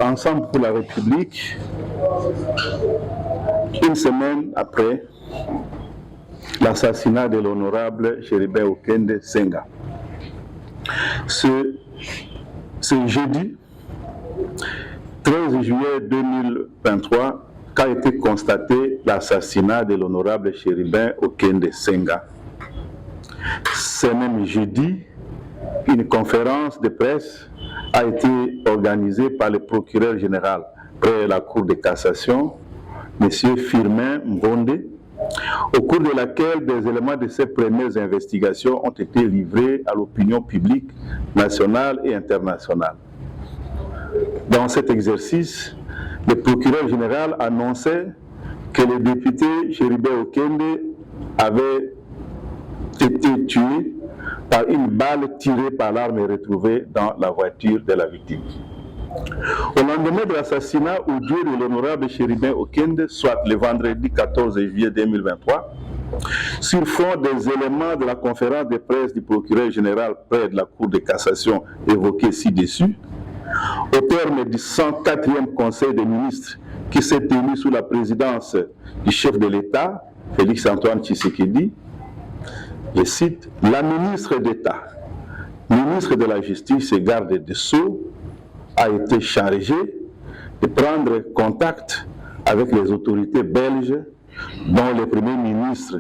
Ensemble pour la République, une semaine après l'assassinat de l'honorable Chéribin Okende Senga. Ce jeudi 13 juillet 2023 qu'a été constaté l'assassinat de l'honorable Chéribin Okende Senga. Ce même jeudi, une conférence de presse a été organisée par le procureur général près la Cour de cassation, M. Firmin Mbonde, au cours de laquelle des éléments de ces premières investigations ont été livrés à l'opinion publique nationale et internationale. Dans cet exercice, le procureur général annonçait que le député Chéribin Okende avait été tué par une balle tirée par l'arme retrouvée dans la voiture de la victime. Au lendemain de l'assassinat au Dieu de l'honorable Chéribin Okende, soit le vendredi 14 juillet 2023, sur fond des éléments de la conférence de presse du procureur général près de la Cour de cassation évoquée ci-dessus, au terme du 104e Conseil des ministres qui s'est tenu sous la présidence du chef de l'État, Félix-Antoine Tshisekedi, je cite, « La ministre d'État, ministre de la Justice et garde des Sceaux, a été chargée de prendre contact avec les autorités belges dont le Premier ministre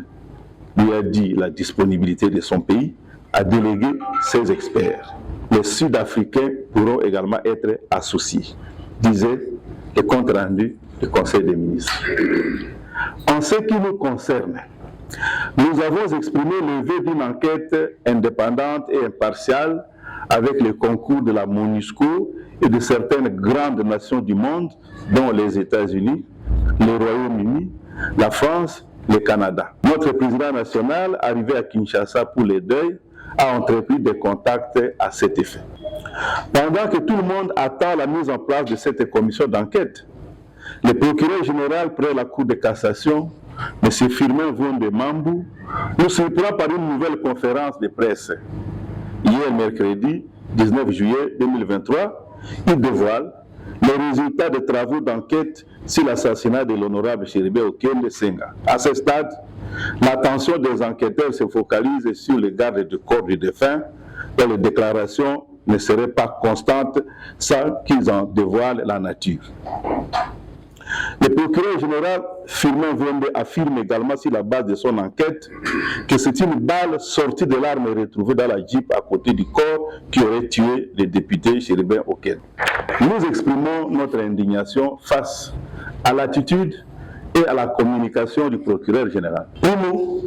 lui a dit la disponibilité de son pays à déléguer ses experts. Les Sud-Africains pourront également être associés, disait le compte rendu du Conseil des ministres. En ce qui nous concerne, nous avons exprimé le vœu d'une enquête indépendante et impartiale avec le concours de la MONUSCO et de certaines grandes nations du monde, dont les États-Unis, le Royaume-Uni, la France, le Canada. Notre président national, arrivé à Kinshasa pour les deuils, a entrepris des contacts à cet effet. Pendant que tout le monde attend la mise en place de cette commission d'enquête, le procureur général près la Cour de cassation, M. Firmin Mbonde Mambou, nous surprend par une nouvelle conférence de presse. Hier, mercredi 19 juillet 2023, il dévoile les résultats des travaux d'enquête sur l'assassinat de l'honorable Chéribin Okende Senga. À ce stade, l'attention des enquêteurs se focalise sur les gardes du corps du défunt et les déclarations ne seraient pas constantes sans qu'ils en dévoilent la nature. Le procureur général Firmin Mbonde affirme également sur la base de son enquête que c'est une balle sortie de l'arme retrouvée dans la Jeep à côté du corps qui aurait tué le député Chéribin Okende. Nous exprimons notre indignation face à l'attitude et à la communication du procureur général. Pour nous,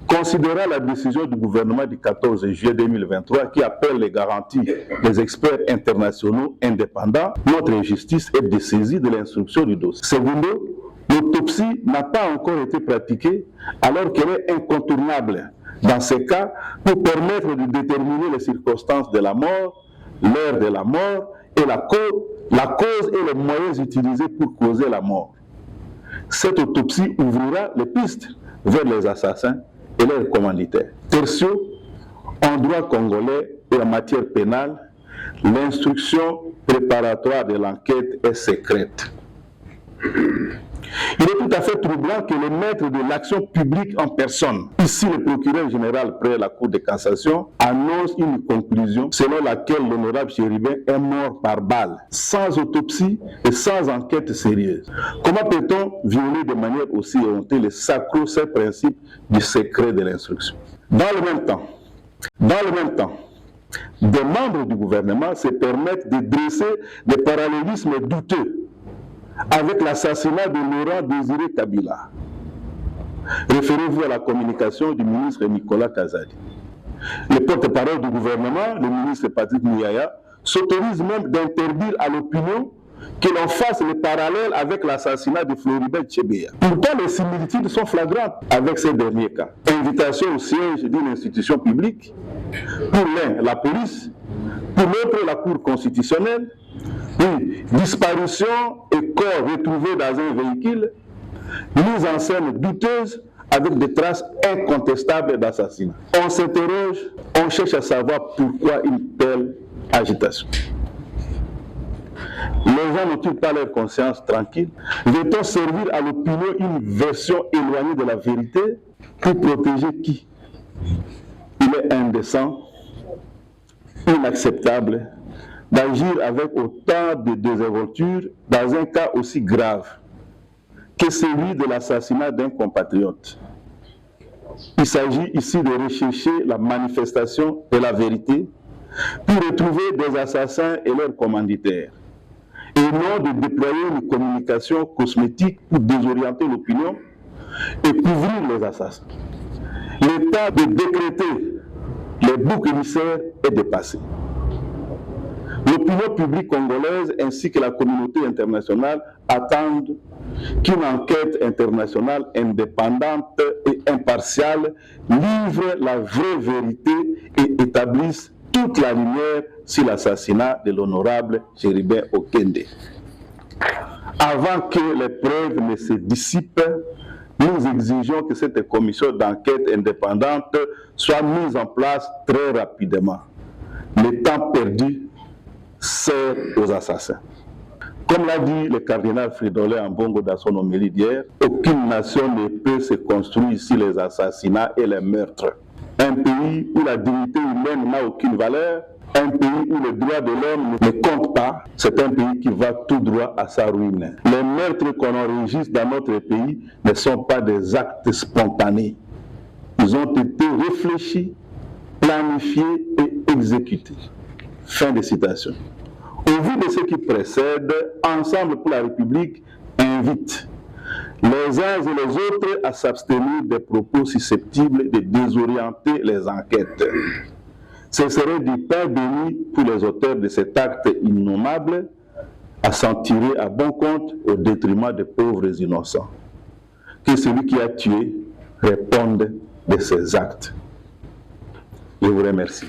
considérant la décision du gouvernement du 14 juillet 2023 qui appelle les garanties des experts internationaux indépendants, notre justice est dessaisie de l'instruction du dossier. Secondo, l'autopsie n'a pas encore été pratiquée alors qu'elle est incontournable dans ces cas pour permettre de déterminer les circonstances de la mort, l'heure de la mort et la cause et les moyens utilisés pour causer la mort. Cette autopsie ouvrira les pistes vers les assassins et leurs commanditaires. Tertio, en droit congolais et en matière pénale, l'instruction préparatoire de l'enquête est secrète. Il est tout à fait troublant que le maître de l'action publique en personne, ici le procureur général près la Cour de cassation, annonce une conclusion selon laquelle l'honorable Chéribin est mort par balle, sans autopsie et sans enquête sérieuse. Comment peut-on violer de manière aussi éhontée les sacro-saints principes du secret de l'instruction? Dans le même temps, des membres du gouvernement se permettent de dresser des parallélismes douteux avec l'assassinat de Laurent Désiré Kabila. Référez-vous à la communication du ministre Nicolas Kazadi. Le porte-parole du gouvernement, le ministre Patrick Muyaya, s'autorise même d'interdire à l'opinion que l'on fasse le parallèle avec l'assassinat de Floribert Chebeya. Pourtant, les similitudes sont flagrantes avec ces derniers cas. Invitation au siège d'une institution publique, pour l'un, la police, pour l'autre, la Cour constitutionnelle, puis disparition et corps retrouvés dans un véhicule, mise en scène douteuse avec des traces incontestables d'assassinat. On s'interroge, on cherche à savoir pourquoi une telle agitation. Les gens n'ont-ils pas leur conscience tranquille? Veut-on servir à l'opinion une version éloignée de la vérité pour protéger qui? Il est indécent, inacceptable d'agir avec autant de désinvolture dans un cas aussi grave que celui de l'assassinat d'un compatriote. Il s'agit ici de rechercher la manifestation de la vérité pour retrouver des assassins et leurs commanditaires, et non de déployer une communication cosmétique pour désorienter l'opinion et couvrir les assassins. L'état de décréter les boucs émissaires est dépassé. L'opinion publique congolaise ainsi que la communauté internationale attendent qu'une enquête internationale indépendante et impartiale livre la vraie vérité et établisse toute la lumière sur l'assassinat de l'honorable Chérubin Okende. Avant que les preuves ne se dissipent, nous exigeons que cette commission d'enquête indépendante soit mise en place très rapidement. Le temps perdu sert aux assassins. Comme l'a dit le cardinal Fridolin Ambongo dans son homélie d'hier, aucune nation ne peut se construire sur les assassinats et les meurtres. Un pays où la dignité humaine n'a aucune valeur, un pays où le droit de l'homme ne compte pas, c'est un pays qui va tout droit à sa ruine. Les meurtres qu'on enregistre dans notre pays ne sont pas des actes spontanés. Ils ont été réfléchis, planifiés et exécutés. Fin de citation. Au vu de ce qui précède, Ensemble pour la République invite les uns et les autres à s'abstenir des propos susceptibles de désorienter les enquêtes. Ce serait du pain béni pour les auteurs de cet acte innommable à s'en tirer à bon compte au détriment des pauvres innocents. Que celui qui a tué réponde de ses actes. Je vous remercie.